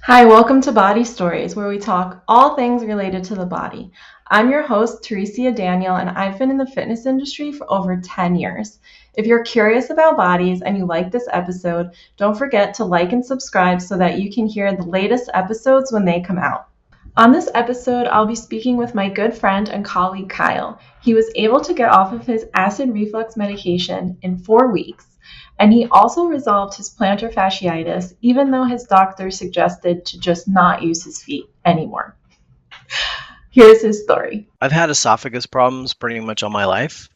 Hi, welcome to Body Stories, where we talk all things related to the body. I'm your host, Theresia Daniel, and I've been in the fitness industry for over 10 years. If you're curious about bodies and you like this episode, don't forget to like and subscribe so that you can hear the latest episodes when they come out. On this episode, I'll be speaking with my good friend and colleague Kyle. He was able to get off of his acid reflux medication in 4 weeks, and he also resolved his plantar fasciitis, even though his doctor suggested to just not use his feet anymore. Here's his story. I've had esophagus problems pretty much all my life.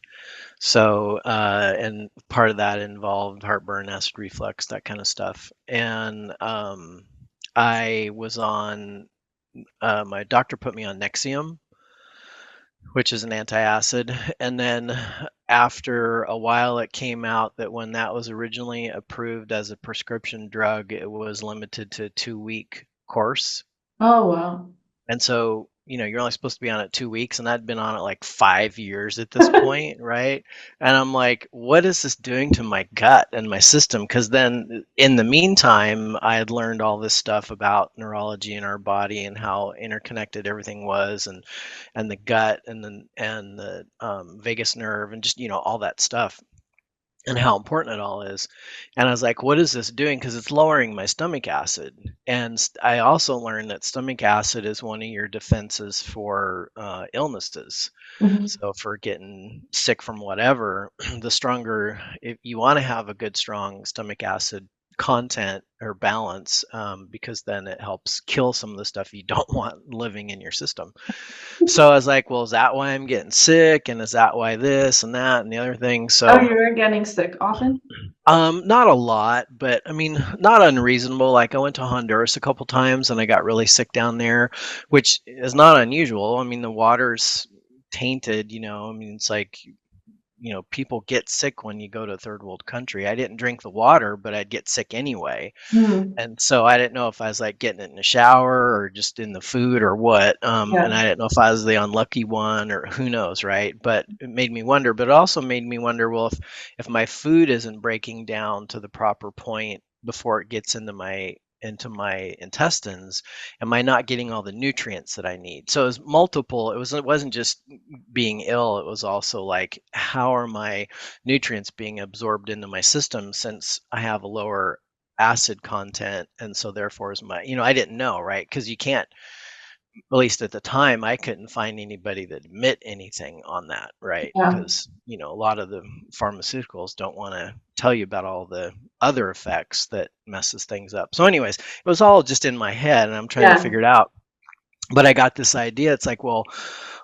And part of that involved heartburn, acid reflux, that kind of stuff. And I was on, my doctor put me on Nexium, which is an antacid. And then after a while, it came out that when that was originally approved as a prescription drug, it was limited to a 2-week course. Oh, wow. And so, you're only supposed to be on it 2 weeks, and I'd been on it like 5 years at this point, right? And I'm like, what is this doing to my gut and my system? Because then in the meantime, I had learned all this stuff about neurology in our body and how interconnected everything was, and the gut and the vagus nerve and just, all that stuff and how important it all is. And I was like, what is this doing? Because it's lowering my stomach acid. And I also learned that stomach acid is one of your defenses for illnesses. Mhm. So for getting sick from whatever, the stronger, if you want to have a good, strong stomach acid content or balance, because then it helps kill some of the stuff you don't want living in your system. So I was like, well, is that why I'm getting sick? And is that why this and that and the other thing? Oh, So you're getting sick often? not a lot, but I mean, not unreasonable. Like I went to Honduras a couple times and I got really sick down there, which is not unusual. I mean, the water's tainted, I mean, it's like, people get sick when you go to a third world country. I didn't drink the water, but I'd get sick anyway. Hmm. And so I didn't know if I was like getting it in the shower or just in the food or what. And Yeah. I didn't know if I was the unlucky one or who knows, right? But it made me wonder. But it also made me wonder, well, if my food isn't breaking down to the proper point before it gets into my intestines, am I not getting all the nutrients that I need? So it was multiple. It wasn't just being ill. It was also like, how are my nutrients being absorbed into my system since I have a lower acid content, and so therefore is my, I didn't know, right? Because you can't, at least at the time, I couldn't find anybody that admit anything on that, right? Yeah. Because a lot of the pharmaceuticals don't want to tell you about all the other effects that messes things up. So anyways, it was all just in my head and I'm trying to Yeah. figure it out. But I got this idea. It's like, well,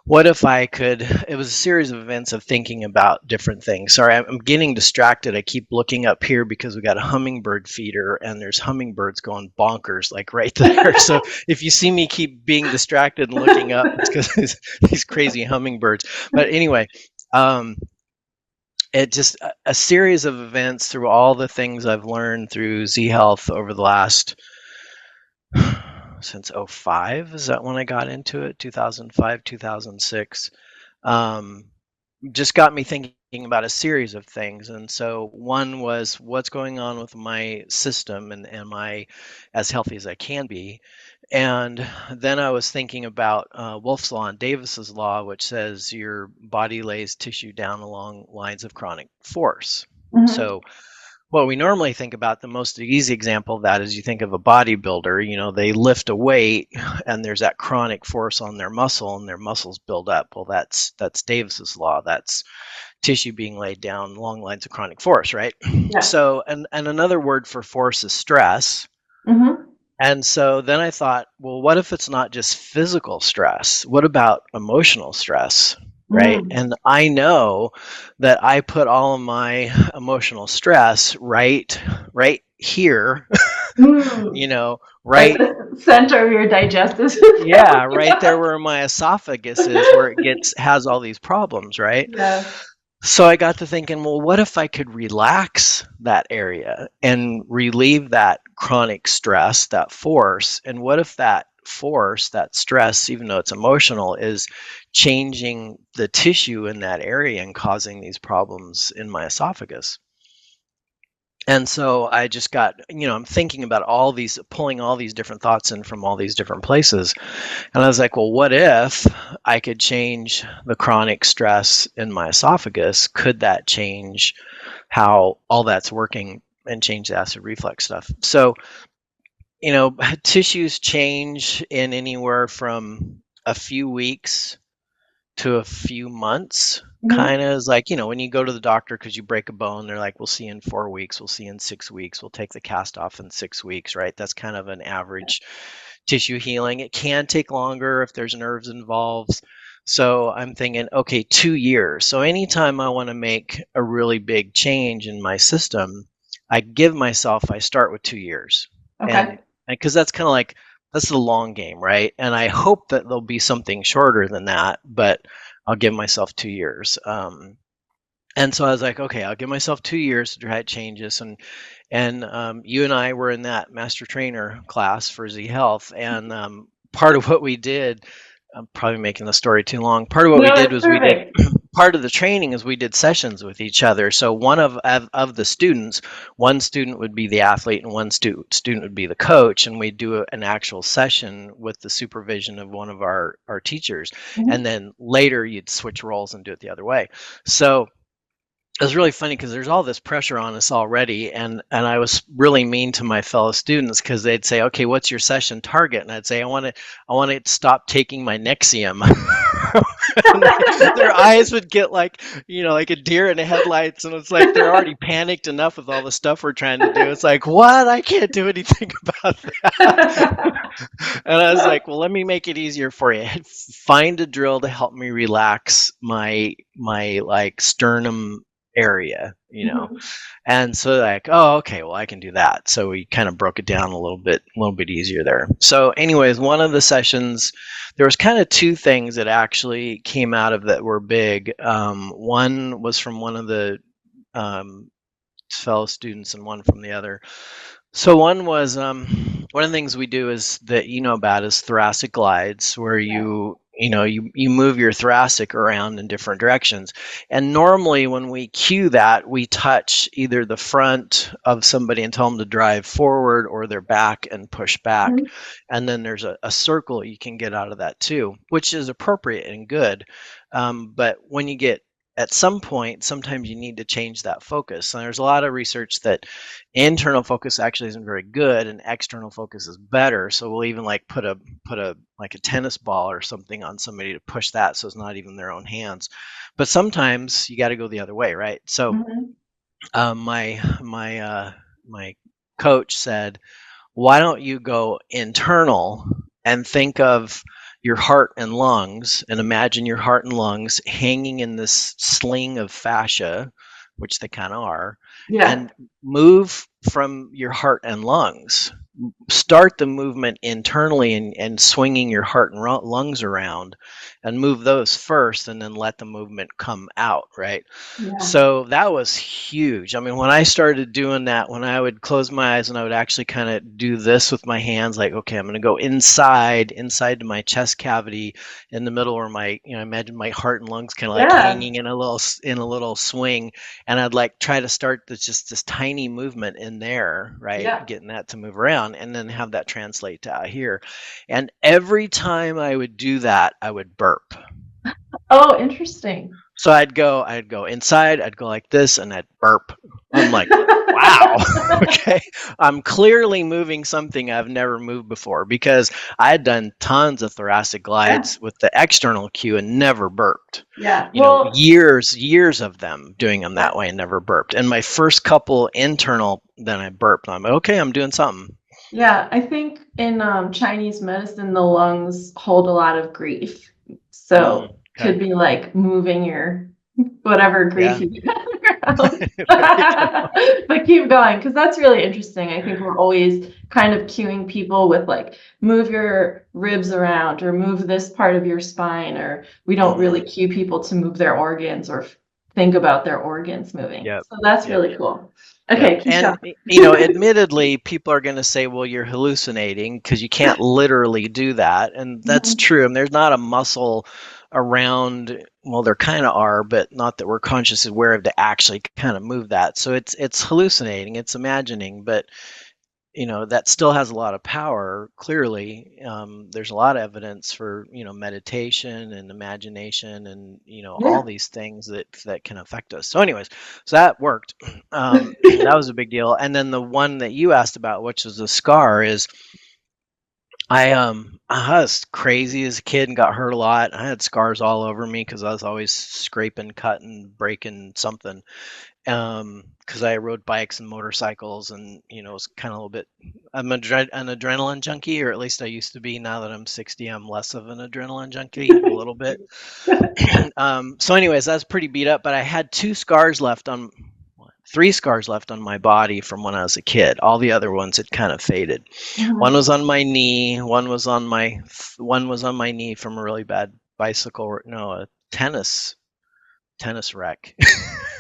what if I could? It was a series of events of thinking about different things. Sorry, I'm getting distracted. I keep looking up here because we got a hummingbird feeder and there's hummingbirds going bonkers like right there. So if you see me keep being distracted and looking up, it's because these crazy hummingbirds. But anyway, um, it just a series of events through all the things I've learned through Z Health over the last since '05. Is that when I got into it? 2005, 2006. Um, just got me thinking about a series of things. And so one was what's going on with my system and am I as healthy as I can be? And then I was thinking about Wolff's Law and Davis's Law, which says your body lays tissue down along lines of chronic force. Hmm. So what we normally think about, the most easy example of that is you think of a bodybuilder, they lift a weight and there's that chronic force on their muscle and their muscles build up. Well, that's Davis's law. That's tissue being laid down along lines of chronic force, right? Yeah. So, and another word for force is stress. Hmm. And so then I thought, well, what if it's not just physical stress? What about emotional stress? Right. Mm. And I know that I put all of my emotional stress right here, Mm. you know, Like right, the center of your digestive yeah, system. right there where my esophagus is, where it has all these problems, right? Yeah. So I got to thinking, well, what if I could relax that area and relieve that chronic stress, that force? And what if that force, that stress, even though it's emotional, is changing the tissue in that area and causing these problems in my esophagus? And so I just got, I'm thinking about pulling all these different thoughts in from all these different places. And I was like, well, what if I could change the chronic stress in my esophagus? Could that change how all that's working and change the acid reflux stuff? So, tissues change in anywhere from a few weeks to a few months. Hmm. Kind of is like, when you go to the doctor because you break a bone, they're like, we'll see you in 4 weeks, we'll see you in 6 weeks, we'll take the cast off in 6 weeks, right? That's kind of an average tissue healing. It can take longer if there's nerves involved. So I'm thinking, okay, 2 years. So anytime I want to make a really big change in my system, I start with 2 years. Okay. And because that's kind of like, that's the long game, right? And I hope that there'll be something shorter than that, but I'll give myself 2 years. And so I was like, okay, I'll give myself 2 years to try to change this. And you and I were in that master trainer class for Z Health, and part of what we did, I'm probably making the story too long. Part of what we No, did it's was we did perfect. part of the training is we did sessions with each other. So one of the students, one student would be the athlete, and one student would be the coach, and we'd do an actual session with the supervision of one of our teachers, and Mhm. then later you'd switch roles and do it the other way. So it was really funny because there's all this pressure on us already, and I was really mean to my fellow students because they'd say, okay, what's your session target? And I'd say, I want to stop taking my Nexium. And their eyes would get like, like a deer in the headlights, and it's like they're already panicked enough with all the stuff we're trying to do. It's like, what? I can't do anything about that. And I was like, well, let me make it easier for you. Find a drill to help me relax my like sternum area. Mhm. And so like, oh, okay, well, I can do that. So we kind of broke it down a little bit easier there. So anyways, one of the sessions, there was kind of two things that actually came out of that were big. One was from one of the um, fellow students and one from the other. So one was one of the things we do is that about is thoracic glides, where Yeah. you move your thoracic around in different directions. And normally when we cue that, we touch either the front of somebody and tell them to drive forward, or their back and push back. Mhm. And then there's a circle you can get out of that too, which is appropriate and good. But when you get at some point, sometimes you need to change that focus. And there's a lot of research that internal focus actually isn't very good and external focus is better. So we'll even like put a like a tennis ball or something on somebody to push that, so it's not even their own hands. But sometimes you got to go the other way, right? So Mhm. my coach said, why don't you go internal and think of your heart and lungs, and imagine your heart and lungs hanging in this sling of fascia, which they kind of are, Yeah. and move from your heart and lungs. Start the movement internally, and swinging your heart and lungs around, and move those first, and then let the movement come out, right? Yeah. So that was huge. I mean, when I started doing that, when I would close my eyes and I would actually kind of do this with my hands, like, okay, I'm going to go inside to my chest cavity, in the middle, where imagine my heart and lungs kind of like Yeah. hanging in a little swing, and I'd like try to start this tiny movement in there, right, Yeah. getting that to move around, and then have that translate to out here. And every time I would do that, I would burp. Oh, interesting. So I'd go inside, I'd go like this, and I'd burp. I'm like, wow, okay. I'm clearly moving something I've never moved before, because I had done tons of thoracic Yeah. glides with the external cue and never burped. Yeah. Well, Years of them doing them yeah. that way and never burped. And my first couple internal, then I burped. I'm like, okay, I'm doing something. Yeah, I think in Chinese medicine, the lungs hold a lot of grief. So Okay. could be like moving your whatever grief Yeah. you got around. There you go. But keep going, because that's really interesting. I think we're always kind of cueing people with like move your ribs around or move this part of your spine, or we don't really Hmm. cue people to move their organs or think about their organs moving. Yep. So that's Yep. really cool. Yep. Okay, keep And, going. admittedly, people are going to say, well, you're hallucinating because you can't literally do that. And that's Mhm. true. And there's not a muscle around, well, there kind of are, but not that we're consciously aware of to actually kind of move that. So it's hallucinating, it's imagining, but that still has a lot of power. Clearly, there's a lot of evidence for meditation and imagination and all Yeah. these things that can affect us. So, anyways, so that worked. That was a big deal. And then the one that you asked about, which is the scar, is I was crazy as a kid and got hurt a lot. I had scars all over me because I was always scraping, cutting, breaking something, because I rode bikes and motorcycles, and it's kind of a little bit. I'm an adrenaline junkie, or at least I used to be. Now that I'm 60, I'm less of an adrenaline junkie, a little bit. So, anyways, that's pretty beat up. But I had three scars left on my body from when I was a kid. All the other ones had kind of faded. One Mhm. was on my knee. One was on my knee from a really bad a tennis wreck.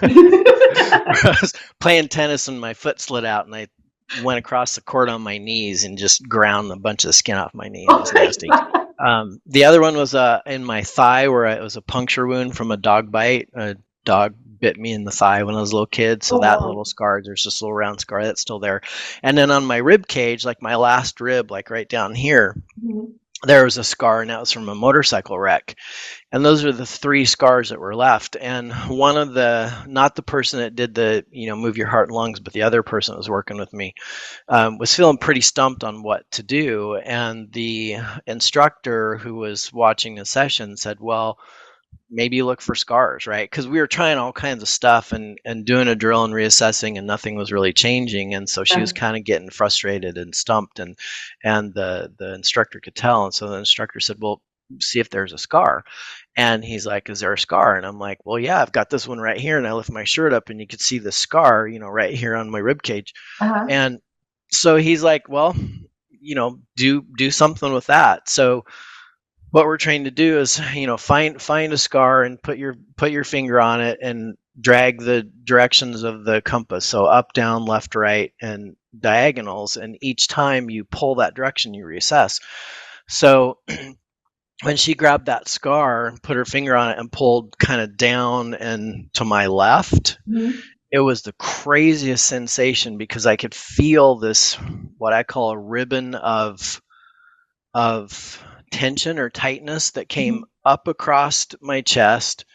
I was playing tennis and my foot slid out and I went across the court on my knees and just ground a bunch of skin off my knee. It Oh was my nasty. God. The other one was in my thigh where it was a puncture wound from a dog bite. A dog bit me in the thigh when I was a little kid. So Oh that wow. little scar, there's just a little round scar that's still there. And then on my rib cage, like my last rib, like right down here, Mhm. there was a scar and that was from a motorcycle wreck. And those are the three scars that were left. And one of not the person that did the move your heart and lungs, but the other person that was working with me, was feeling pretty stumped on what to do. And the instructor who was watching the session said, well, maybe look for scars, right? Because we were trying all kinds of stuff and doing a drill and reassessing, and nothing was really changing. And so she Yeah. was kind of getting frustrated and stumped, and the instructor could tell. And so the instructor said, well, see if there's a scar. And he's like, is there a scar? And I'm like, well, yeah, I've got this one right here. And I lift my shirt up and you could see the scar, right here on my rib cage. Uh-huh. And so he's like, well, do something with that. So what we're trying to do is, find a scar and put your finger on it and drag the directions of the compass. So up, down, left, right, and diagonals. And each time you pull that direction, you reassess. So when she grabbed that scar and put her finger on it and pulled kind of down and to my left, Mhm. it was the craziest sensation because I could feel this, what I call a ribbon of tension or tightness that came Mhm. up across my chest,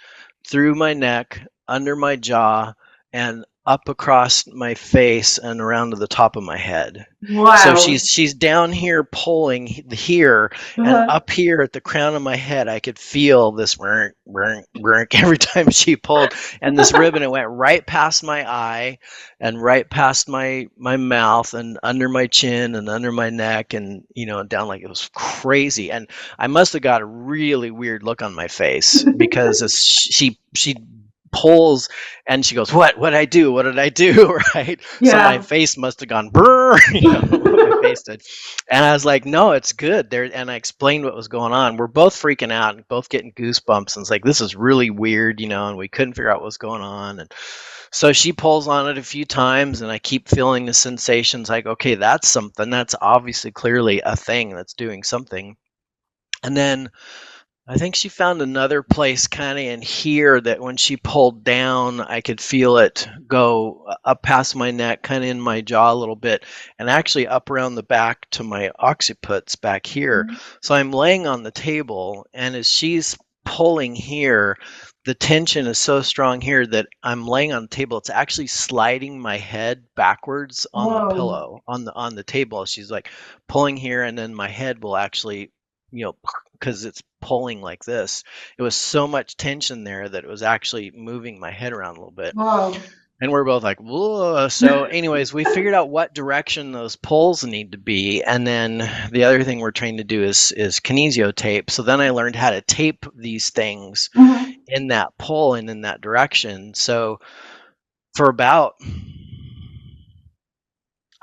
through my neck, under my jaw, and up across my face and around to the top of my head. So Wow. she's down here pulling here, and Uh-huh. up here at the crown of my head, I could feel this brink, brink, brink every time she pulled, and this ribbon, it went right past my eye, and right past my mouth, and under my chin, and under my neck, and down, like it was crazy. And I must have got a really weird look on my face because as she pulls and she goes, what did I do, what did I do? Right. So my Yeah. face must have gone brr, my face did. And I was like, no, it's good there. And I explained what was going on. We're both freaking out and both getting goosebumps, and it's like, this is really weird, and we couldn't figure out what was going on. And so she pulls on it a few times, and I keep feeling the sensations, like, okay, that's something, that's obviously clearly a thing that's doing something. And then I think she found another place kind of in here that when she pulled down, I could feel it go up past my neck, kind of in my jaw a little bit, and actually up around the back to my occipits back here. Mhm. So I'm laying on the table, and as she's pulling here, the tension is so strong here that I'm laying on the table. It's actually sliding my head backwards on the Whoa. pillow on the table. She's like pulling here, and then my head will actually, because it's pulling like this. It was so much tension there that it was actually moving my head around a little bit. Whoa. And we're both like, whoa. So, anyways, we figured out what direction those pulls need to be. And then the other thing we're trying to do is kinesio tape. So then I learned how to tape these things Mhm. in that pull and in that direction. So for about,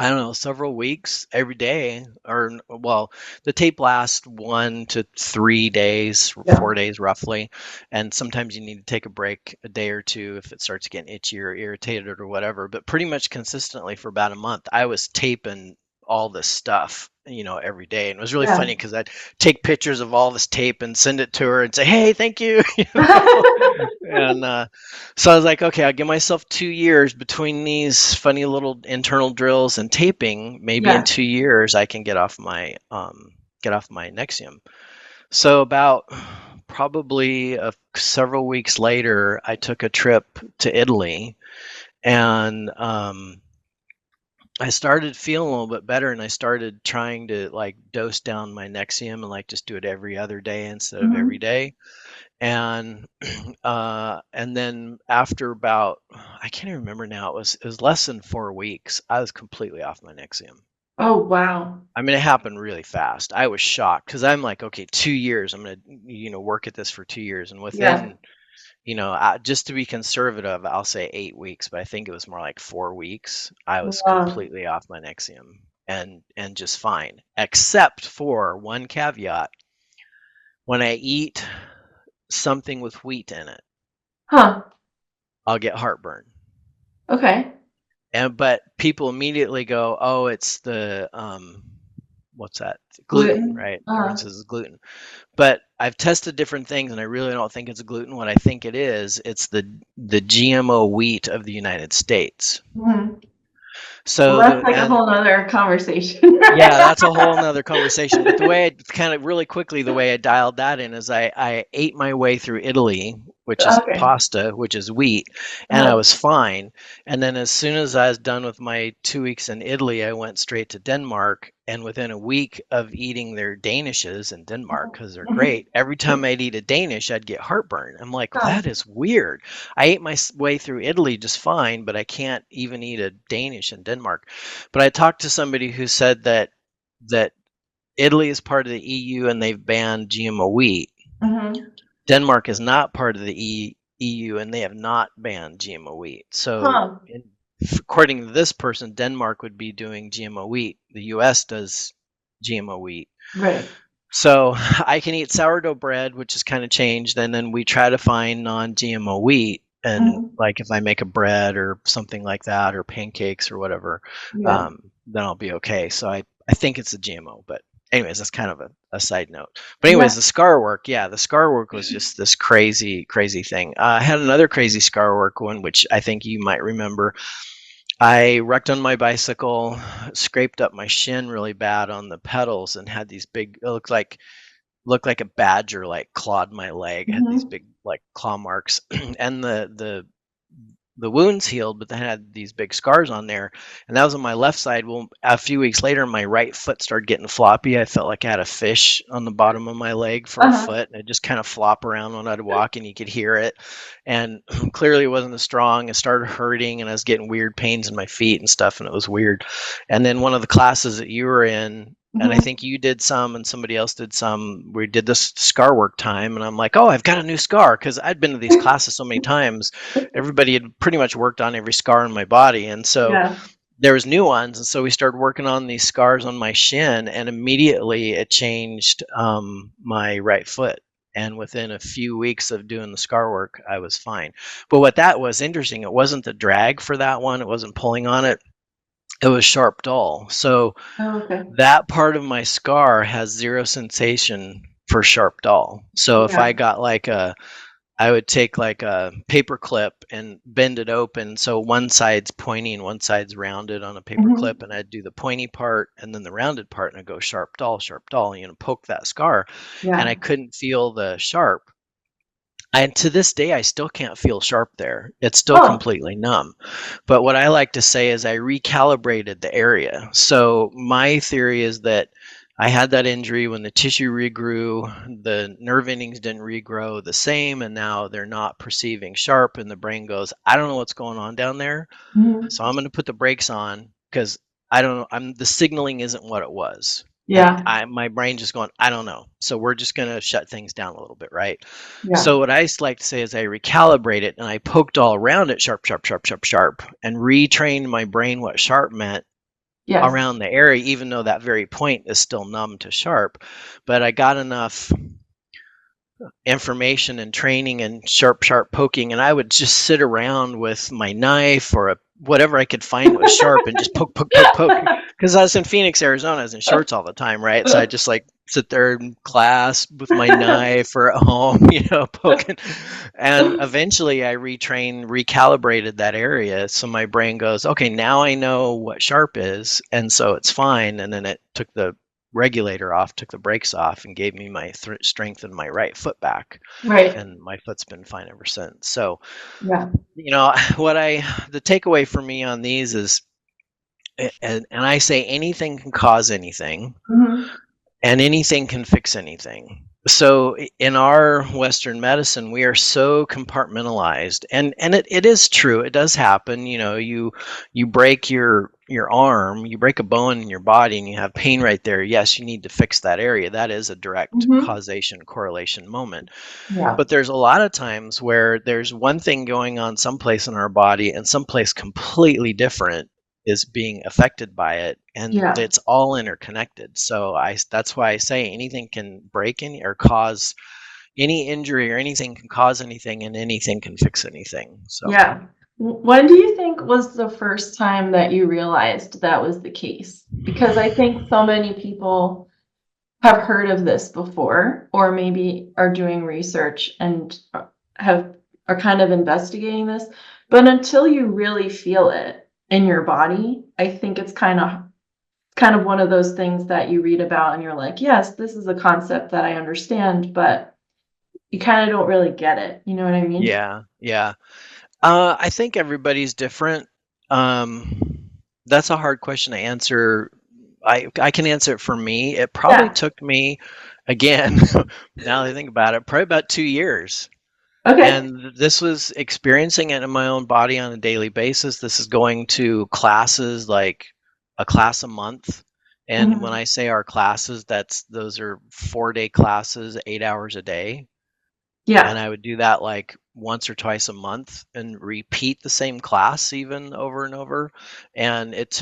I don't know, several weeks every day, or well, the tape lasts 1 to 3 days, Yeah. 4 days roughly, and sometimes you need to take a break a day or two if it starts getting itchy or irritated or whatever. But pretty much consistently for about a month, I was taping all this stuff, every day, and it was really Yeah. funny because I'd take pictures of all this tape and send it to her and say, "Hey, thank you," know. And so I was like, okay, I'll give myself 2 years between these funny little internal drills and taping. Maybe in Yeah. 2 years I can get off my Nexium. So about probably several weeks later, I took a trip to Italy, and I started feeling a little bit better, and I started trying to like dose down my Nexium and like just do it every other day instead of every Hmm. day. And and then after about, I can't even remember now, it was less than 4 weeks, I was completely off my Nexium. Oh, wow. I mean, it happened really fast. I was shocked because I'm like, okay, 2 years, I'm gonna work at this for 2 years, and Yeah. within, just to be conservative, I'll say 8 weeks, but I think it was more like 4 weeks. I was Wow. completely off my Nexium and just fine, except for one caveat: when I eat something with wheat in it, Huh. I'll get heartburn. Okay. But people immediately go, "Oh, it's the what's that? Gluten, Gluten. right? Everyone says it's gluten." But I've tested different things, and I really don't think it's gluten. What I think it is, it's the GMO wheat of the United States. Hmm. Well, So that's the like a and whole nother conversation. Yeah, that's a whole nother conversation. But the way I kind of really quickly, the way I dialed that in is I ate my way through Italy, which is Okay. pasta, which is wheat, and I Uh-huh. was fine. And then as soon as I was done with my 2 weeks in Italy, I went straight to Denmark. And within a week of eating their Danishes in Denmark, because they're Mhm. great, every time I'd eat a Danish, I'd get heartburn. I'm like, well, Huh. that is weird. I ate my way through Italy just fine, but I can't even eat a Danish in Denmark. But I talked to somebody who said that Italy is part of the EU and they've banned GMO wheat. Mhm. Denmark is not part of the EU and they have not banned GMO wheat. So, Huh. according to this person, Denmark would be doing GMO wheat. The US does GMO wheat. Right. So I can eat sourdough bread, which has kind of changed, and then we try to find non-GMO wheat. And Mhm. like if I make a bread or something like that, or pancakes or whatever, Yeah. then I'll be okay. So I think it's a GMO, but anyways, that's kind of a side note. But Yeah. anyways, the scar work, yeah, the scar work was just this crazy, crazy thing. I had another crazy scar work one, which I think you might remember. I wrecked on my bicycle, scraped up my shin really bad on the pedals, and had these big. It looked like a badger like clawed my leg. It had these Mhm. big like claw marks, and the wounds healed, but they had these big scars on there, and that was on my left side. Well, a few weeks later, my right foot started getting floppy. I felt like I had a fish on the bottom of my leg for a Uh-huh. foot, and it just kind of flop around when I'd walk, and you could hear it. And clearly, it wasn't as strong. It started hurting, and I was getting weird pains in my feet and stuff, and it was weird. And then one of the classes that you were in, and I Mhm. think you did some and somebody else did some. We did this scar work time, and I'm like, oh, I've got a new scar because I'd been to these classes so many times. Everybody had pretty much worked on every scar in my body, and so Yeah. there was new ones, and so we started working on these scars on my shin, and immediately it changed my right foot. And within a few weeks of doing the scar work, I was fine. But what that was interesting, it wasn't the drag for that one, it wasn't pulling on it, it was sharp dull. So Oh, okay. that part of my scar has zero sensation for sharp dull. So if I Yeah. got like I would take like a paper clip and bend it open so one side's pointy and one side's rounded on a paper clip, Mhm. and I'd do the pointy part and then the rounded part, and I'd go sharp dull, poke that scar, and I Yeah. couldn't feel the sharp. And to this day, I still can't feel sharp there. It's still Oh. completely numb. But what I like to say is I recalibrated the area. So my theory is that I had that injury when the tissue regrew, the nerve endings didn't regrow the same, and now they're not perceiving sharp, and the brain goes, I don't know what's going on down there, Mhm. so I'm going to put the brakes on because I don't know. The signaling isn't what it was. And Yeah. my brain just going, I don't know. So we're just going to shut things down a little bit, right? Yeah. So what I like to say is I recalibrate it and I poked all around it, sharp, sharp, sharp, sharp, sharp, and retrained my brain what sharp meant. Yes. around the area, even though that very point is still numb to sharp. But I got enough information and training and sharp poking, and I would just sit around with my knife or whatever I could find that was sharp and just poke. Because I was in Phoenix, Arizona, I was in shorts all the time, right? So I just like sit there in class with my knife or at home, poking. And eventually I recalibrated that area. So my brain goes, okay, now I know what sharp is. And so it's fine. And then it took the regulator off, took the brakes off, and gave me my strength in my right foot back. Right. And my foot's been fine ever since. So, Yeah. the takeaway for me on these is, and I say anything can cause anything, Hmm. and anything can fix anything. So in our Western medicine, we are so compartmentalized, and it is true. It does happen. You break your arm, you break a bone in your body, and you have pain right there. Yes, you need to fix that area. That is a direct Hmm. causation correlation moment. Yeah. But there's a lot of times where there's one thing going on someplace in our body, and someplace completely different is being affected by it, and Yeah. it's all interconnected. So that's why I say anything can break any or cause any injury, or anything can cause anything, and anything can fix anything. So Yeah. When do you think was the first time that you realized that was the case? Because I think so many people have heard of this before, or maybe are doing research and have are kind of investigating this, but until you really feel it in your body, I think it's kind of one of those things that you read about and you're like, yes, this is a concept that I understand, but you kind of don't really get it. You know what I mean? yeah. I think everybody's different. That's a hard question to answer. I can answer it for me. It probably Yeah. took me, again, now that I think about it, probably about 2 years. Okay. And this was experiencing it in my own body on a daily basis. This is going to classes, like a class a month. And when Hmm. I say our classes, those are 4-day classes, 8 hours a day. And Yeah. I would do that like once or twice a month and repeat the same class even over and over. And it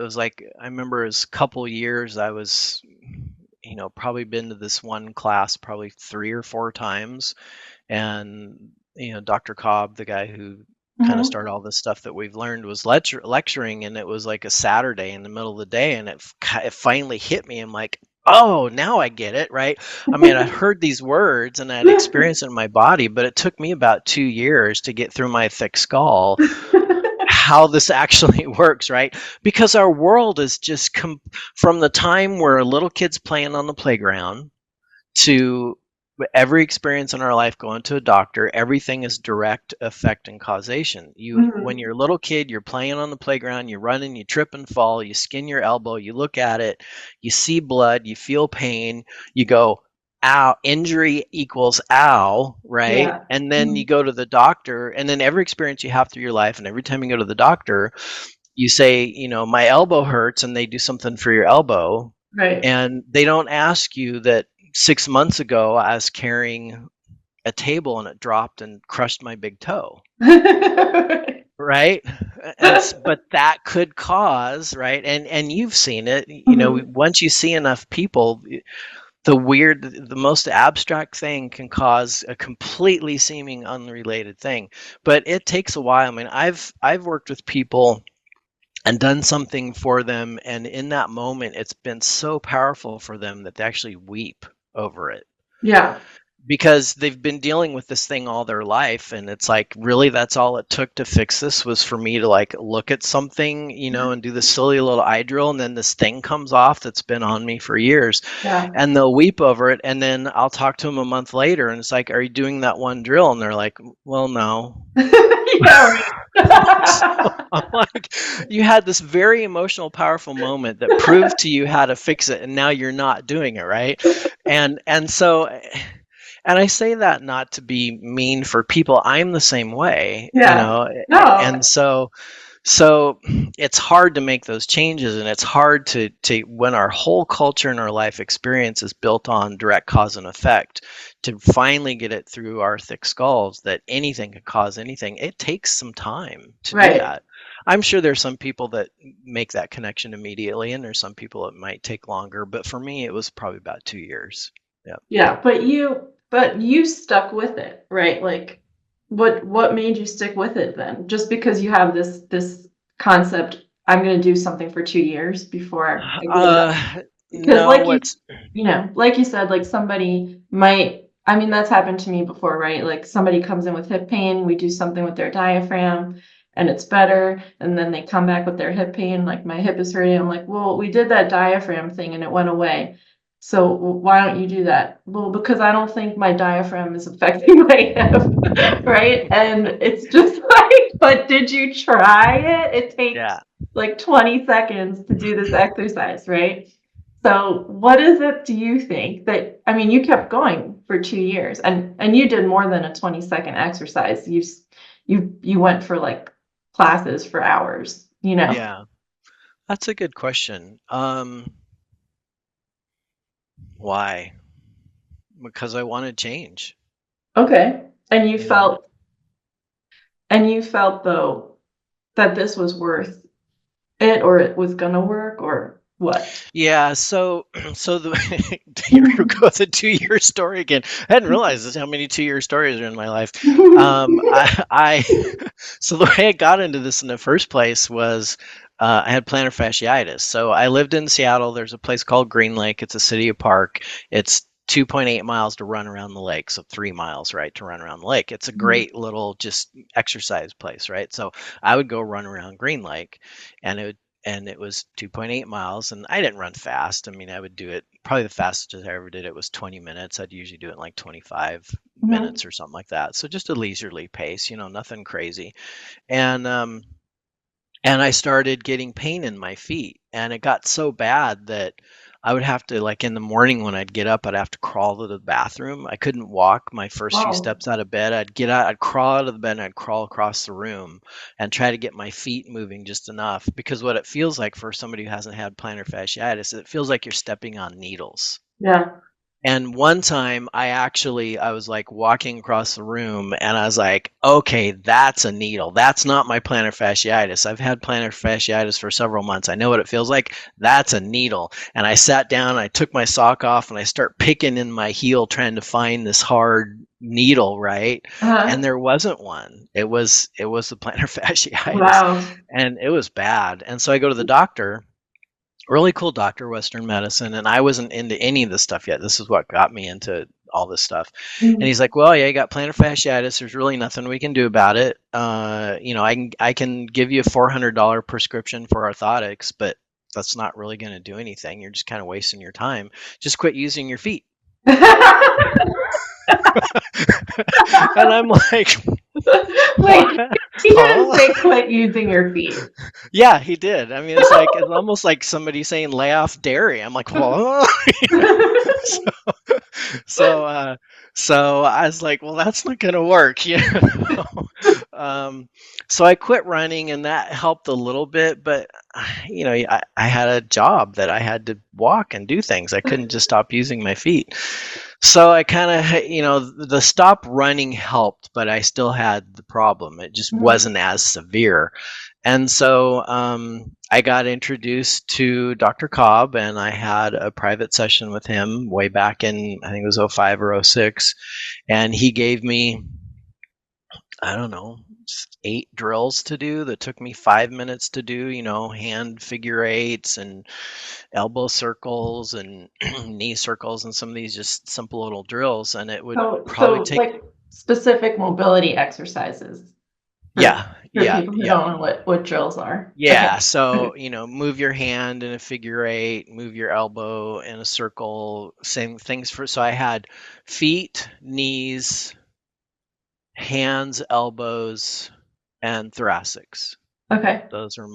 was like, I remember it was a couple years. I was, probably been to this one class probably 3 or 4 times. And Dr. Cobb, the guy who kind of Hmm. started all this stuff that we've learned, was lecturing, and it was like a Saturday in the middle of the day, and it finally hit me. I'm like, oh, now I get it, right? I mean, I heard these words and I'd experienced it in my body, but it took me about 2 years to get through my thick skull how this actually works, right? Because our world is just from the time where little kids playing on the playground to every experience in our life going to a doctor, everything is direct effect and causation. When Hmm. you're a little kid, you're playing on the playground, you're running, you trip and fall, you skin your elbow, you look at it, you see blood, you feel pain, you go, ow, injury equals ow, right? Yeah. And then Mhm. you go to the doctor, and then every experience you have through your life, and every time you go to the doctor, you say, my elbow hurts, and they do something for your elbow, Right. and they don't ask you that 6 months ago I was carrying a table and it dropped and crushed my big toe, right? But that could cause, right? And you've seen it, Mhm. once you see enough people, the most abstract thing can cause a completely seeming unrelated thing. But it takes a while. I mean, I've worked with people and done something for them, and in that moment it's been so powerful for them that they actually weep over it, Yeah. because they've been dealing with this thing all their life, and it's like, really, that's all it took to fix this, was for me to like look at something, and do this silly little eye drill, and then this thing comes off that's been on me for years. Yeah. And they'll weep over it, and then I'll talk to them a month later, and it's like, are you doing that one drill? And they're like, well, no. Yeah, right. So I'm like, you had this very emotional, powerful moment that proved to you how to fix it, and now you're not doing it, right? And I say that not to be mean for people. I'm the same way, Yeah. and No. so So it's hard to make those changes, and it's hard to when our whole culture and our life experience is built on direct cause and effect, to finally get it through our thick skulls that anything could cause anything. It takes some time to do Right. that. I'm sure there's some people that make that connection immediately, and there's some people it might take longer, but for me it was probably about 2 years. Yeah. Yeah, but you stuck with it, right? Like what made you stick with it then? Just because you have this concept, I'm going to do something for 2 years before I get it done. Because No, like what's like you said, like somebody might, I mean, that's happened to me before, right? Like somebody comes in with hip pain, we do something with their diaphragm and it's better. And then they come back with their hip pain, like my hip is hurting. I'm like, well, we did that diaphragm thing and it went away. So why don't you do that? Well, because I don't think my diaphragm is affecting my hip, right? And it's just like, but did you try it? It takes yeah. like 20 seconds to do this exercise, right? So what is it do you think that, I mean, you kept going for 2 years and you did more than a 20-second exercise. You went for like classes for hours, you know? Yeah. That's a good question. Why? Because I want to change, Okay. And you know? you felt though that this was worth it or it was gonna work or what? Yeah, so so the here we go with a 2 year story again. I hadn't realized this, how many 2 year stories are in my life. I so the way I got into this in the first place was I had plantar fasciitis. So I lived in Seattle. There's a place called Green Lake. It's a city park. It's 2.8 miles to run around the lake, so 3 miles, right, to run around the lake. It's a great little just exercise place, right? So I would go run around Green Lake, and it was 2.8 miles, and I didn't run fast. I mean, I would do it, probably the fastest I ever did it was 20 minutes. I'd usually do it in like 25 Mhm. minutes or something like that. So just a leisurely pace, nothing crazy. And and I started getting pain in my feet, and it got so bad that I would have to, like, in the morning when I'd get up, I'd have to crawl to the bathroom. I couldn't walk my first few Wow. steps out of bed. I'd get out, I'd crawl out of the bed, and I'd crawl across the room and try to get my feet moving just enough, because what it feels like for somebody who hasn't had plantar fasciitis, it feels like you're stepping on needles. Yeah. And one time I was like walking across the room, and I was like, okay, that's a needle. That's not my plantar fasciitis. I've had plantar fasciitis for several months. I know what it feels like. That's a needle. And I sat down, I took my sock off, and I start picking in my heel trying to find this hard needle, right? And Uh-huh. there wasn't one. It was the plantar fasciitis, Wow. and it was bad. And so I go to the doctor, really cool doctor, Western medicine, and I wasn't into any of this stuff yet. This is what got me into all this stuff. And Mhm. he's like, "Well, yeah, you got plantar fasciitis. There's really nothing we can do about it. I can give you a $400 prescription for orthotics, but that's not really going to do anything. You're just kind of wasting your time. Just quit using your feet." And I'm like, Wait, "What? he didn't Huh?" say quit using your feet. Yeah, he did. I mean, it's almost like somebody saying lay off dairy. I'm like, "What?" so uh so I was like, well, that's not gonna work, um so I quit running, and that helped a little bit, but I had a job that I had to walk and do things. I couldn't just stop using my feet. So I kind of, the stop running helped, but I still had the problem. It just Mhm. wasn't as severe. And so I got introduced to Dr. Cobb, and I had a private session with him way back in, I think it was '05 or '06. And he gave me, I don't know, 8 drills to do that took me 5 minutes to do, hand figure eights and elbow circles and knee circles and some of these just simple little drills. And it would probably So take, like specific mobility exercises for yeah, for yeah, people who yeah. don't know what drills are. Yeah, Okay. so, Okay. move your hand in a figure eight, move your elbow in a circle, same things so I had feet, knees, hands, elbows, and thoracics. Okay. Those are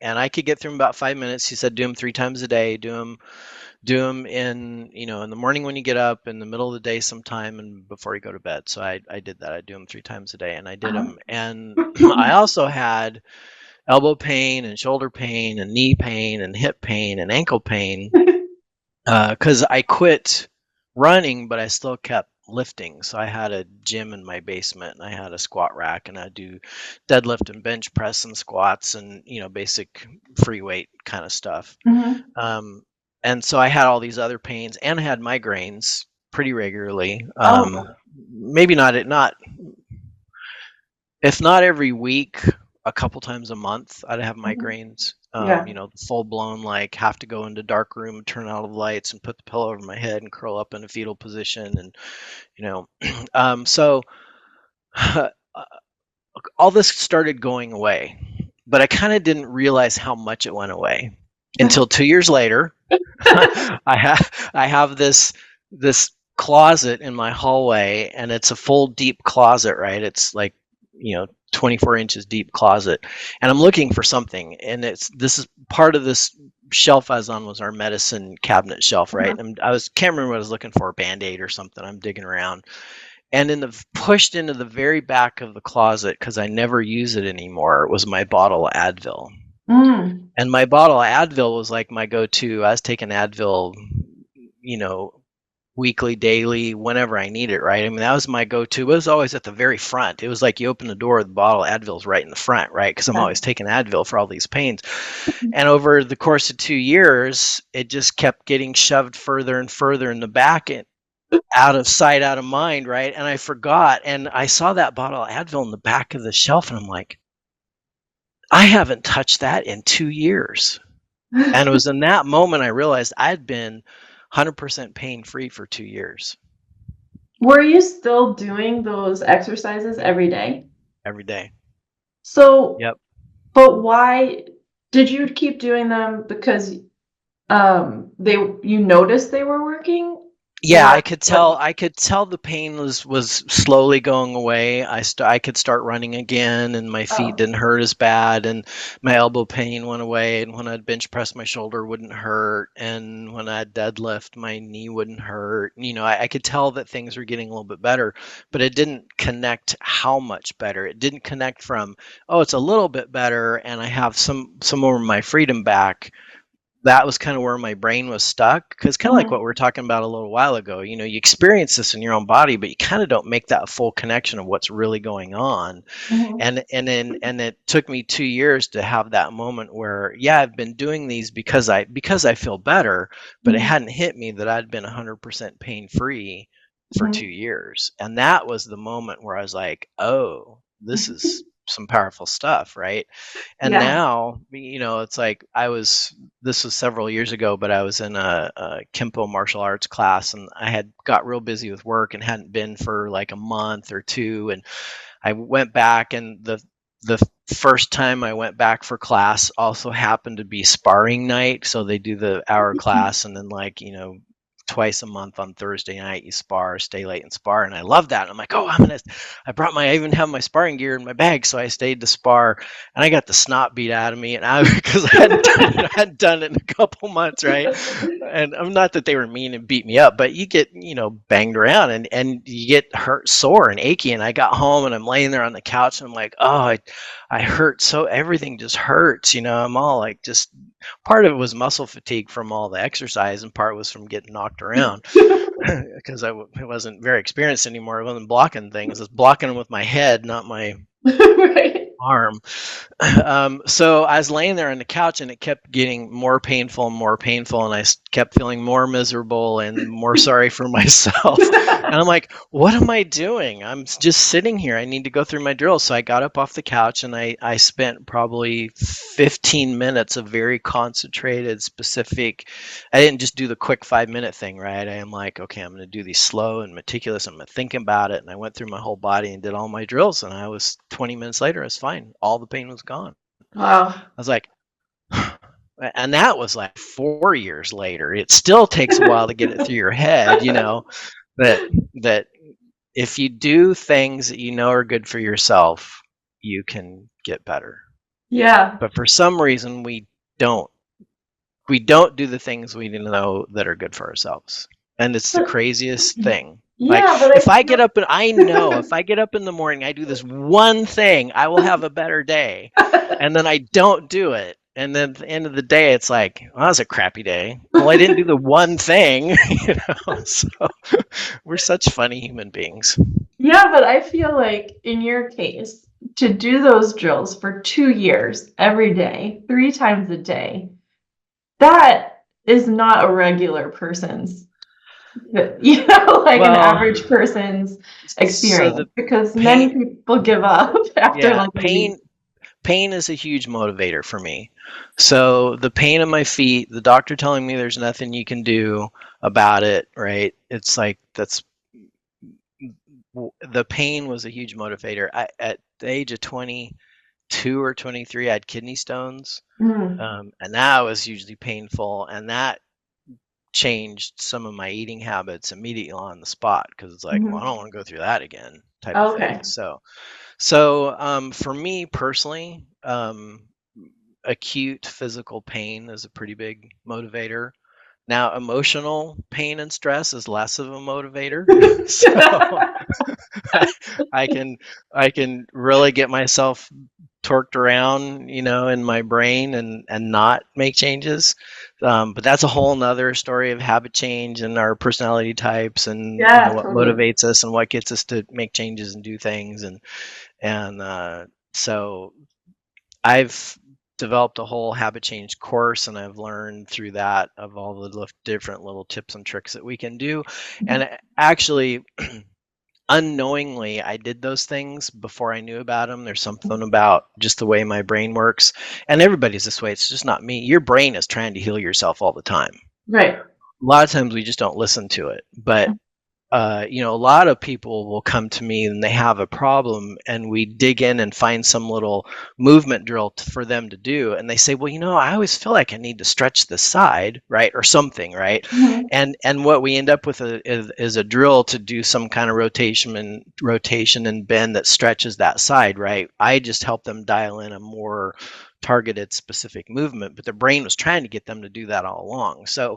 and I could get through 'em about 5 minutes. He said, do them 3 times a day, do them in the morning when you get up, in the middle of the day sometime, and before you go to bed. So I did that. I do them 3 times a day, and I did Uh-huh. them. And I also had elbow pain and shoulder pain and knee pain and hip pain and ankle pain, because I quit running, but I still kept lifting. So I had a gym in my basement, and I had a squat rack, and I do deadlift and bench press and squats and basic free weight kind of stuff. Mhm. Um, and so I had all these other pains, and I had migraines pretty regularly. Oh. Maybe not if not every week, a couple times a month, I'd have Mhm. migraines. Yeah. Full blown, like have to go into dark room, turn out all the lights, and put the pillow over my head and curl up in a fetal position, and you know, so all this started going away, but I kind of didn't realize how much it went away until 2 years later. I have this closet in my hallway, and it's a full deep closet, right? It's like 24 inches deep closet, and I'm looking for something, and this is part of this shelf I was on was our medicine cabinet shelf, right? Mhm. And can't remember what I was looking for, a Band-Aid or something. I'm digging around, and pushed into the very back of the closet, because I never use it anymore, was my bottle of Advil. Mm. And my bottle of Advil was like my go-to. I was taking Advil, you know, weekly, daily, whenever I need it, right? I mean, that was my go-to. It was always at the very front. It was like you open the door, the bottle of Advil's right in the front, right? Because I'm Yeah. always taking Advil for all these pains. And over the course of 2 years, it just kept getting shoved further and further in the back, and out of sight, out of mind, right? And I forgot. And I saw that bottle of Advil in the back of the shelf, and I'm like, I haven't touched that in 2 years. And it was in that moment I realized I'd been 100% pain free for 2 years, Were you still doing those exercises every day? every day. So, Yep. but why did you keep doing them? Because they you noticed they were working, Yeah, or I could what? tell. I could tell the pain was slowly going away. I could start running again, and my feet Oh. didn't hurt as bad, and my elbow pain went away. And when I'd bench press, my shoulder wouldn't hurt, and when I'd deadlift, my knee wouldn't hurt. I could tell that things were getting a little bit better, but it didn't connect how much better. It didn't connect from, oh, it's a little bit better, and I have some more of my freedom back. That was kind of where my brain was stuck, because kind of like what Mhm. we were talking about a little while ago, you experience this in your own body, but you kind of don't make that full connection of what's really going on. Mhm. And it took me 2 years to have that moment where, yeah, I've been doing these because I feel better, but it Mhm. hadn't hit me that I'd been 100% pain free for Mhm. 2 years. And that was the moment where I was like, oh, this is some powerful stuff, right? And Yeah. now, it's like this was several years ago, but I was in a Kempo martial arts class, and I had got real busy with work and hadn't been for like a month or two. And I went back, and the first time I went back for class also happened to be sparring night. So they do the hour class, and then twice a month on Thursday night you spar, stay late and spar. And I love that. I'm like, oh, I even have my sparring gear in my bag, so I stayed to spar, and I got the snot beat out of me, and I because I hadn't done it in a couple months, right? And I'm not that they were mean and beat me up, but you get banged around, and you get hurt, sore and achy. And I got home, and I'm laying there on the couch, and I'm like, oh, I hurt, so everything just hurts. I'm all like, just part of it was muscle fatigue from all the exercise, and part was from getting knocked around because I wasn't very experienced anymore. I wasn't blocking things. I was blocking them with my head, not my Right. arm. So I was laying there on the couch, and it kept getting more painful and more painful, and I kept feeling more miserable and more sorry for myself. And I'm like, what am I doing? I'm just sitting here. I need to go through my drills. So I got up off the couch, and I spent probably 15 minutes of very concentrated, specific. I didn't just do the quick 5-minute thing, right? I am like, okay, I'm going to do these slow and meticulous. I'm going to think about it. And I went through my whole body and did all my drills. And I was 20 minutes later, I was fine. All the pain was gone. Wow. I was like, and that was like 4 years later. It still takes a while to get it through your head, that that if you do things that you know are good for yourself, you can get better. Yeah. But for some reason, don't. We don't do the things we know that are good for ourselves. And it's the But craziest thing. Like Yeah, but I if I feel get up and I know if I get up in the morning, I do this one thing, I will have a better day. And then I don't do it. And then at the end of the day, it's like, well, that was a crappy day. Well, I didn't do the one thing, So we're such funny human beings. yeah, but I feel like in your case, to do those drills for 2 years every day, 3 times a day, that is not a regular person's, like an Well, average person's so the experience because many pain, people give up after yeah, like a week. pain is a huge motivator for me. So the pain in my feet, the doctor telling me there's nothing you can do about it, right? It's like the pain was a huge motivator. At the age of 22 or 23, I had kidney stones, Mm, and that was hugely painful, and that changed some of my eating habits immediately on the spot because it's like, well, I don't mhm. want to go through that again, type of thing. Okay. So for me personally, acute physical pain is a pretty big motivator. Now, emotional pain and stress is less of a motivator. So I, I can I can really get myself torqued around, in my brain and not make changes. But that's a whole nother story of habit change and our personality types and Yeah, what totally. motivates us and what gets us to make changes and do things and so I've developed a whole habit change course and I've learned through that of all the different little tips and tricks that we can do. And actually, unknowingly, I did those things before I knew about them. There's something about just the way my brain works. And everybody's this way. It's just not me. Your brain is trying to heal yourself all the time. Right. A lot of times we just don't listen to it. But a lot of people will come to me and they have a problem, and we dig in and find some little movement drill for them to do. And they say, well, I always feel like I need to stretch the side, right? Or something, right? Mhm. And what we end up with is a drill to do some kind of rotation and bend that stretches that side, right? I just help them dial in a more targeted specific movement, but the brain was trying to get them to do that all along. So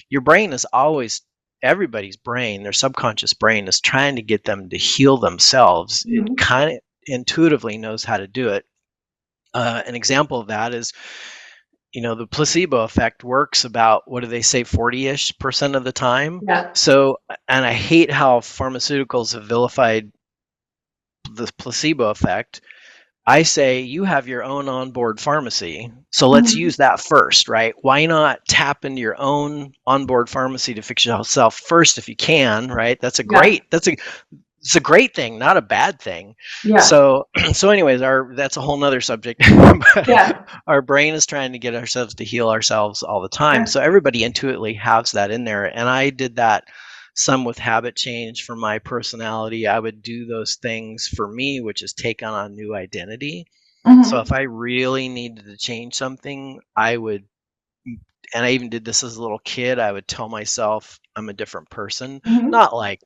your brain is always everybody's brain, their subconscious brain is trying to get them to heal themselves. It Mhm. kind of intuitively knows how to do it. An example of that is, the placebo effect works about, what do they say, 40-ish% of the time. Yeah. So, and I hate how pharmaceuticals have vilified the placebo effect. I say you have your own onboard pharmacy. So let's Mhm. use that first, right? Why not tap into your own onboard pharmacy to fix yourself first if you can, right? Yeah. It's a great thing, not a bad thing. Yeah. So so anyways, our that's a whole nother subject. But Yeah. our brain is trying to get ourselves to heal ourselves all the time. Yeah. So everybody intuitively has that in there. And I did that some with habit change for my personality. I would do those things for me, which is take on a new identity. So if Mhm. I really needed to change something, I would, and I even did this as a little kid, I would tell myself I'm a different person. Mhm. Not like,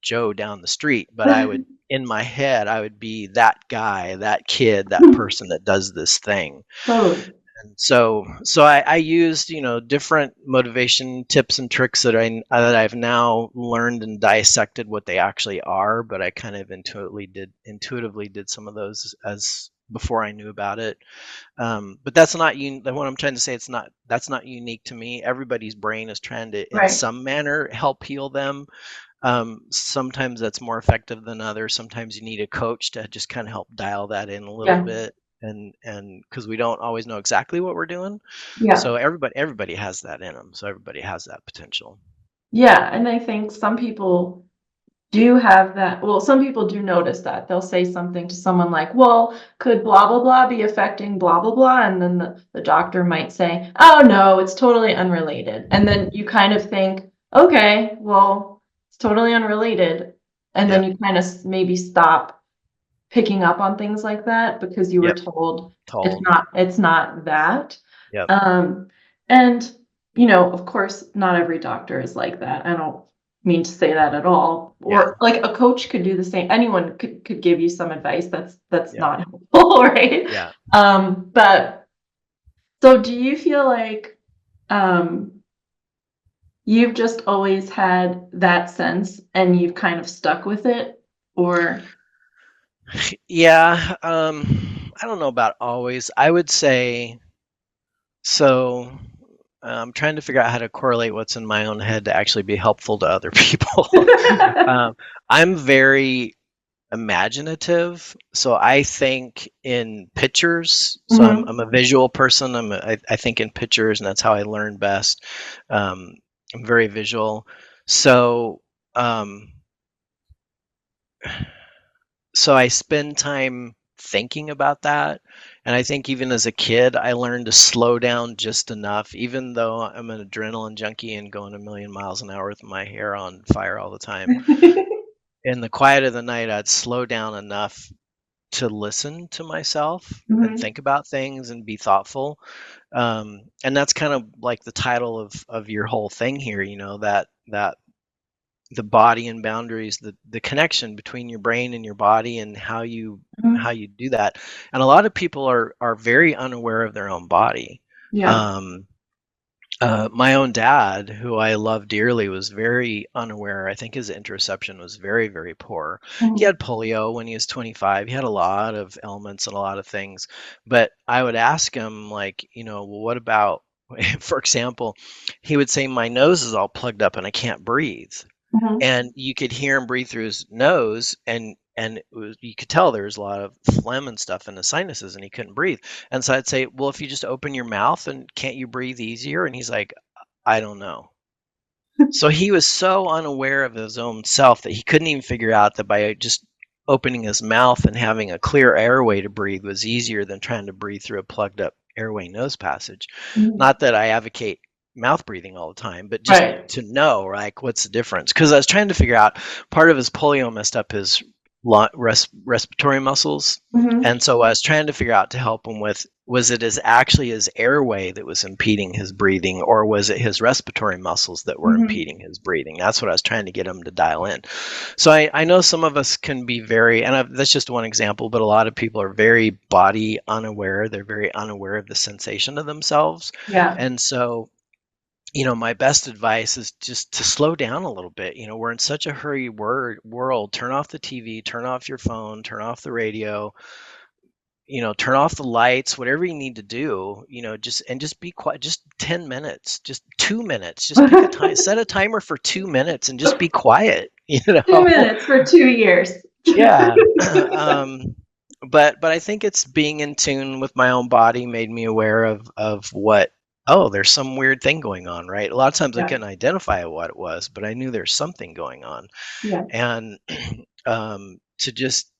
Joe down the street, but I would, in my head, I would be that guy, that kid, that person that does this thing. Totally. And so I used, different motivation tips and tricks that I've now learned and dissected what they actually are, but I kind of intuitively did some of those as before I knew about it. But that's not what I'm trying to say. That's not unique to me. Everybody's brain is trying to, in Right. some manner, help heal them. Sometimes that's more effective than others. Sometimes you need a coach to just kind of help dial that in a little Yeah. bit, and because we don't always know exactly what we're doing. Yeah. So everybody has that in them. So everybody has that potential. Yeah. And I think some people do have that. Well, some people do notice that. They'll say something to someone like, well, could blah, blah, blah be affecting blah, blah, blah? And then the doctor might say, oh, no, it's totally unrelated. And then you kind of think, okay, well, it's totally unrelated. And then Yep. you kind of maybe stop picking up on things like that because you were Yep. told Told. it's not that. Yep. Um, and of course, not every doctor is like that. I don't mean to say that at all. Yeah. Or like a coach could do the same. Anyone could give you some advice that's Yep. not helpful, right? Yeah. But so do you feel like um you've just always had that sense and you've kind of stuck with it, or? Yeah, I don't know about always. I would say so. I'm trying to figure out how to correlate what's in my own head to actually be helpful to other people. um, I'm very imaginative, so I think in pictures. So Mhm. I'm a visual person. I think in pictures, and that's how I learn best. Um, I'm very visual. So um, so I spend time thinking about that. And I think even as a kid, I learned to slow down just enough, even though I'm an adrenaline junkie and going a million miles an hour with my hair on fire all the time. In the quiet of the night, I'd slow down enough to listen to myself and Mhm. think about things and be thoughtful. And that's kind of like the title of your whole thing here, that the body and boundaries, the connection between your brain and your body and how Mhm. you do that. And a lot of people are very unaware of their own body. Yeah. Um, my own dad, who I love dearly, was very unaware. I think his interoception was very, very poor. He Mhm. had polio when he was 25. He had a lot of ailments and a lot of things. But I would ask him, like, well, what about, for example, he would say, my nose is all plugged up and I can't breathe, Mhm. and you could hear him breathe through his nose, you could tell there was a lot of phlegm and stuff in the sinuses and he couldn't breathe. And so I'd say, well, if you just open your mouth, and can't you breathe easier? And he's like, I don't know. So he was so unaware of his own self that he couldn't even figure out that by just opening his mouth and having a clear airway to breathe was easier than trying to breathe through a plugged up airway nose passage. Mhm. Not that I advocate mouth breathing all the time, but just Right. to know, like, what's the difference? Because I was trying to figure out, part of his polio messed up his respiratory muscles. Mhm. And so I was trying to figure out, to help him with, was it actually his airway that was impeding his breathing, or was it his respiratory muscles that were Mhm. impeding his breathing? That's what I was trying to get him to dial in. So I know some of us can be very, and that's just one example, but a lot of people are very body unaware. They're very unaware of the sensation of themselves. Yeah. And so, my best advice is just to slow down a little bit. We're in such a hurry world. Turn off the TV, turn off your phone, turn off the radio, turn off the lights, whatever you need to do, just be quiet, just 10 minutes, just 2 minutes, just pick a time, set a timer for 2 minutes and just be quiet, 2 minutes for 2 years. Yeah. um, but I think it's being in tune with my own body made me aware of what, oh, there's some weird thing going on, right? A lot of times I Yeah. couldn't identify what it was, but I knew there's something going on. Yeah. And to just,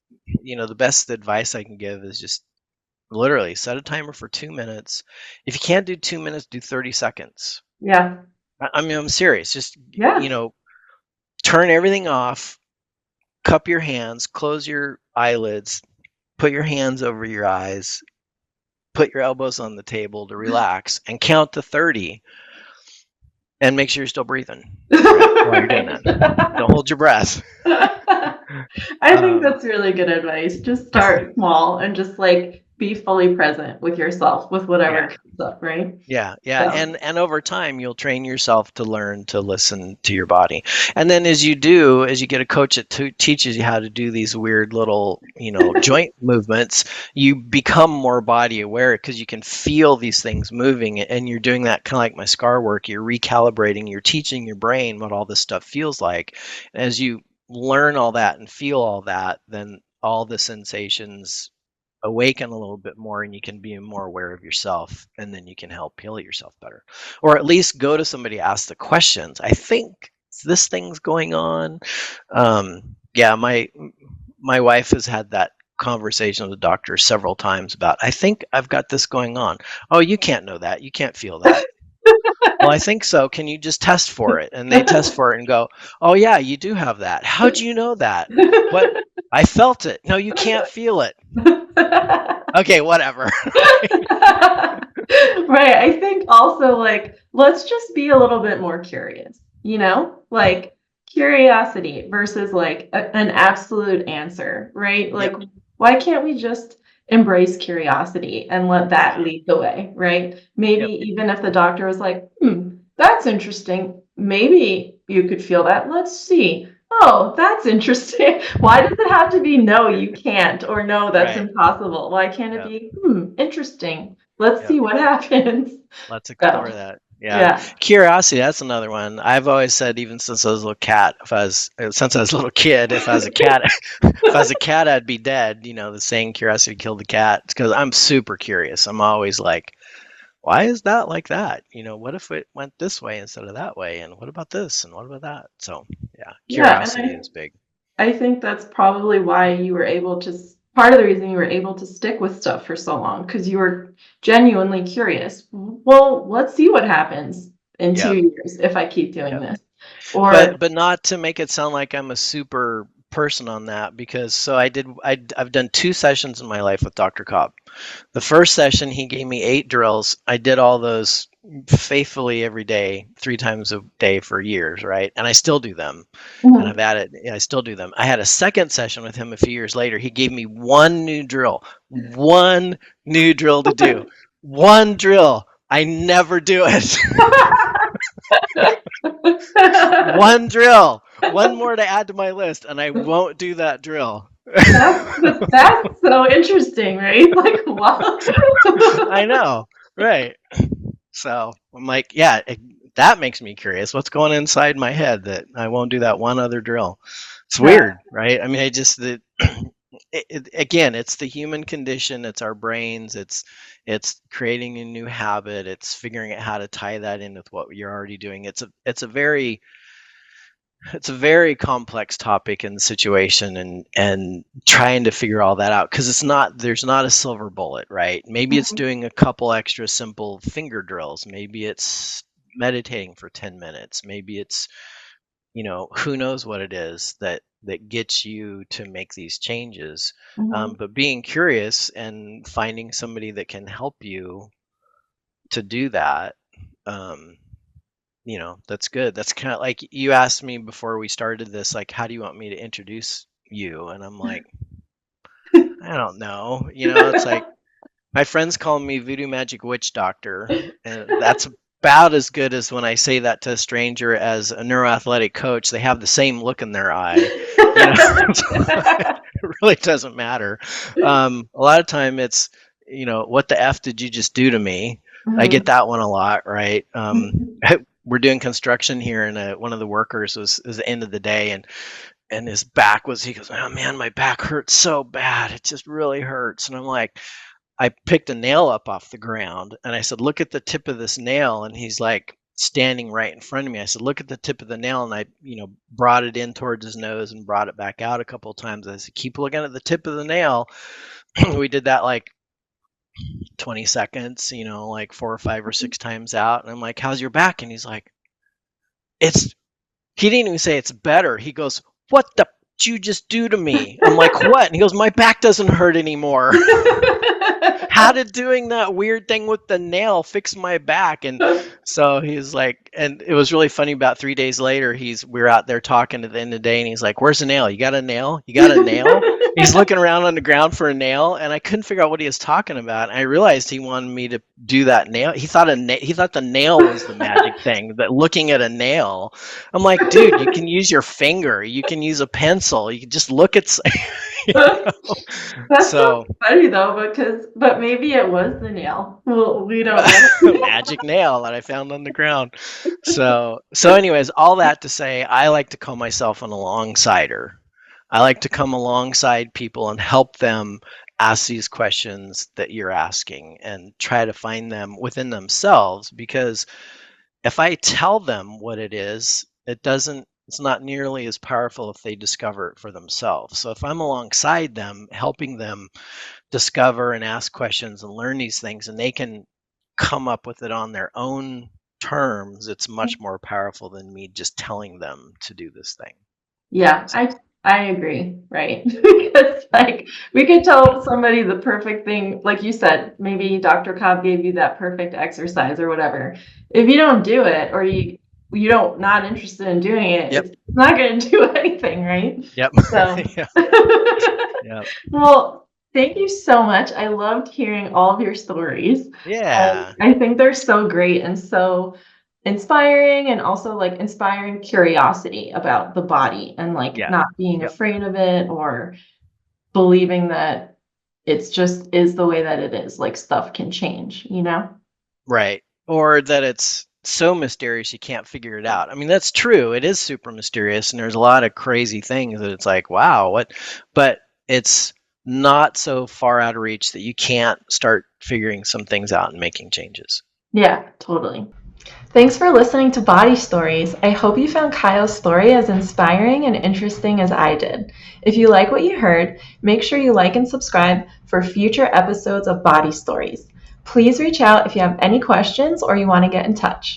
the best advice I can give is just literally set a timer for 2 minutes. If you can't do 2 minutes, do 30 seconds. Yeah. I mean, I'm serious. Just, Yeah. turn everything off, cup your hands, close your eyelids, put your hands over your eyes, put your elbows on the table to relax, and count to 30, and make sure you're still breathing while you're doing Right. that. Don't hold your breath. I think Um, that's really good advice. Just start small and just like be fully present with yourself with whatever yeah. comes up, right? Yeah, Yeah. and over time you'll train yourself to learn to listen to your body, and then as you do, as you get a coach that teaches you how to do these weird little, joint movements, you become more body aware because you can feel these things moving, and you're doing that kind of like my scar work. You're recalibrating. You're teaching your brain what all this stuff feels like. As you learn all that and feel all that, then all the sensations awaken a little bit more, and you can be more aware of yourself, and then you can help heal yourself better, or at least go to somebody, ask the questions. I think this thing's going on. Yeah, my wife has had that conversation with the doctor several times about, I think I've got this going on. Oh, you can't know that, you can't feel that. Well, I think so. Can you just test for it? And they test for it and go, oh yeah, you do have that. How do you know that? What? I felt it. No, you can't feel it. Okay, whatever. Right. I think also like let's just be a little bit more curious, like curiosity versus like an absolute answer, right? Yep. Like why can't we just embrace curiosity and let that Yeah. lead the way, right? Maybe Yep. even if the doctor was like, that's interesting. maybe you could feel that. Let's see. Oh, that's interesting. Why does it have to be no, you can't, or no, that's Right. impossible? Why can't it Yep. be, interesting? Let's Yep. see what happens. Let's So, explore that. Yeah. yeah. Curiosity, that's another one. I've always said, even since I was a little cat, since I was a little kid, if I was a cat, if I was a cat, I'd be dead. The saying, curiosity killed the cat. Because I'm super curious. I'm always like, why is that like that? What if it went this way instead of that way? And what about this? And what about that? So, yeah, Yeah, and curiosity is big. I think that's probably why you were able to, part of the reason you were able to stick with stuff for so long, because you were genuinely curious. Well, let's see what happens in Yep. 2 years if I keep doing Yep. this. Or, But not to make it sound like I'm a super person on that, because so I've done 2 sessions in my life with Dr. Cobb. The first session, he gave me 8 drills. I did all those faithfully every day, 3 times a day for years, right? And I still do them. And Mhm. I've added, I still do them. I had a second session with him a few years later. He gave me one new drill to do. One drill. I never do it. One drill. One more to add to my list, and I won't do that drill. that's so interesting, right? Like, wow. I know, right? So I'm like, yeah, that makes me curious. What's going inside my head that I won't do that one other drill? It's Yeah. weird, right? I mean, again, it's the human condition. It's our brains. It's creating a new habit. It's figuring out how to tie that in with what you're already doing. It's a very complex topic and situation, and trying to figure all that out, because there's not a silver bullet, right? Maybe it's Mhm. doing a couple extra simple finger drills, maybe it's meditating for 10 minutes, maybe it's who knows what it is that gets you to make these changes. Mhm. But being curious and finding somebody that can help you to do that, um, that's good. That's kind of like you asked me before we started this, like, how do you want me to introduce you? And I'm like, I don't know. It's like my friends call me Voodoo Magic Witch Doctor, and that's about as good as when I say that to a stranger as a neuroathletic coach. They have the same look in their eye. You know, it really doesn't matter. A lot of time it's, what the F did you just do to me? I get Mhm. that one a lot, right? Mhm. We're doing construction here, and one of the workers was the end of the day, and his back was, he goes, oh man, my back hurts so bad. It just really hurts. And I'm like, I picked a nail up off the ground and I said, look at the tip of this nail. And he's like standing right in front of me. I said, look at the tip of the nail. And I, brought it in towards his nose and brought it back out a couple of times. I said, keep looking at the tip of the nail. We did that like 20 seconds, like 4 or 5 or 6 times out. And I'm like, how's your back? And he's like, it's, he didn't even say it's better. He goes, what the did you just do to me? I'm like, what? And he goes, my back doesn't hurt anymore. How did doing that weird thing with the nail fix my back? And so he's like, and it was really funny. About 3 days later, we were out there talking at the end of the day, and he's like, where's the nail? You got a nail? You got a nail? He's looking around on the ground for a nail, and I couldn't figure out what he was talking about. And I realized he wanted me to do that nail. He thought the nail was the magic thing, that looking at a nail. I'm like, dude, you can use your finger, you can use a pencil, you can just look at you know? That's so So funny though, but maybe it was the nail. Well, we don't know. magic nail that I found on the ground. So anyways, all that to say, I like to call myself an alongsider. I like to come alongside people and help them ask these questions that you're asking, and try to find them within themselves, because if I tell them what it is, it's not nearly as powerful if they discover it for themselves. So if I'm alongside them, helping them discover and ask questions and learn these things, and they can come up with it on their own terms, it's much more powerful than me just telling them to do this thing. Yeah, So, I agree, right? Because like we could tell somebody the perfect thing, like you said, maybe Dr. Cobb gave you that perfect exercise or whatever. If you don't do it, or you don't not interested in doing it, yep, it's not going to do anything, right? yep, So, yeah, yep, well, thank you so much. I loved hearing all of your stories. yeah, I think they're so great and so inspiring, and also like inspiring curiosity about the body and like Yeah. not being Yep. afraid of it or believing that it's just is the way that it is. Like stuff can change, you know? Right. Or that it's so mysterious you can't figure it out. I mean, that's true. It is super mysterious and there's a lot of crazy things that it's like, wow, what? But it's not so far out of reach that you can't start figuring some things out and making changes. Yeah, totally. Thanks for listening to Body Stories. I hope you found Kyle's story as inspiring and interesting as I did. If you like what you heard, make sure you like and subscribe for future episodes of Body Stories. Please reach out if you have any questions or you want to get in touch.